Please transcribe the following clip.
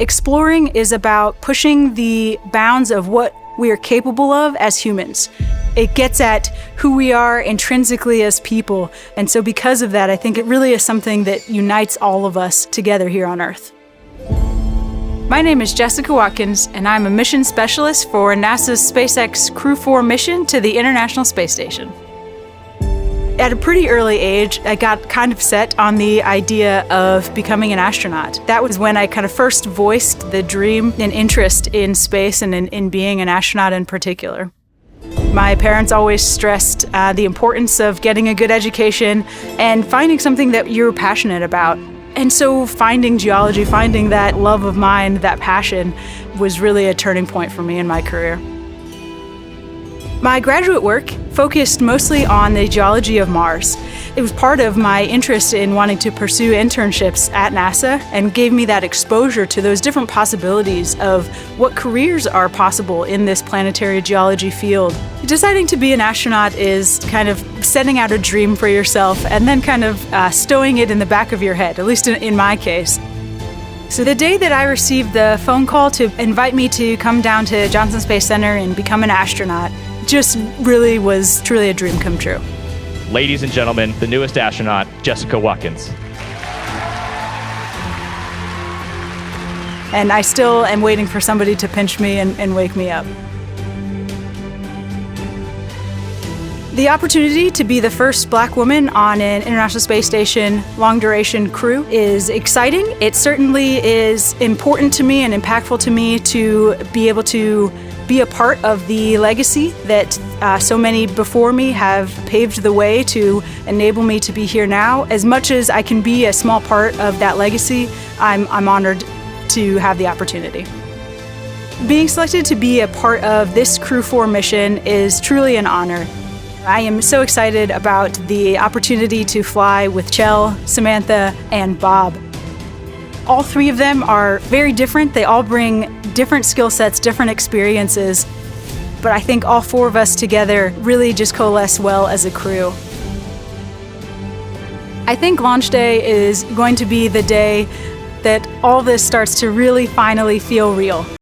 Exploring is about pushing the bounds of what we are capable of as humans. It gets at who we are intrinsically as people, and so because of that, I think it really is something that unites all of us together here on Earth. My name is Jessica Watkins, and I'm a mission specialist for NASA's SpaceX Crew 4 mission to the International Space Station. At a pretty early age, I got kind of set on the idea of becoming an astronaut. That was when I kind of first voiced the dream and interest in space and in being an astronaut in particular. My parents always stressed the importance of getting a good education and finding something that you're passionate about. And so finding geology, finding that love of mine, that passion, was really a turning point for me in my career. My graduate work focused mostly on the geology of Mars. It was part of my interest in wanting to pursue internships at NASA and gave me that exposure to those different possibilities of what careers are possible in this planetary geology field. Deciding to be an astronaut is kind of setting out a dream for yourself and then kind of stowing it in the back of your head, at least in my case. So the day that I received the phone call to invite me to come down to Johnson Space Center and become an astronaut just really was truly a dream come true. Ladies and gentlemen, the newest astronaut, Jessica Watkins. And I still am waiting for somebody to pinch me and wake me up. The opportunity to be the first Black woman on an International Space Station long-duration crew is exciting. It certainly is important to me and impactful to me to be able to be a part of the legacy that so many before me have paved the way to enable me to be here now. As much as I can be a small part of that legacy, I'm honored to have the opportunity. Being selected to be a part of this Crew 4 mission is truly an honor. I am so excited about the opportunity to fly with Chell, Samantha, and Bob. All three of them are very different. They all bring different skill sets, different experiences, but I think all four of us together really just coalesce well as a crew. I think launch day is going to be the day that all this starts to really finally feel real.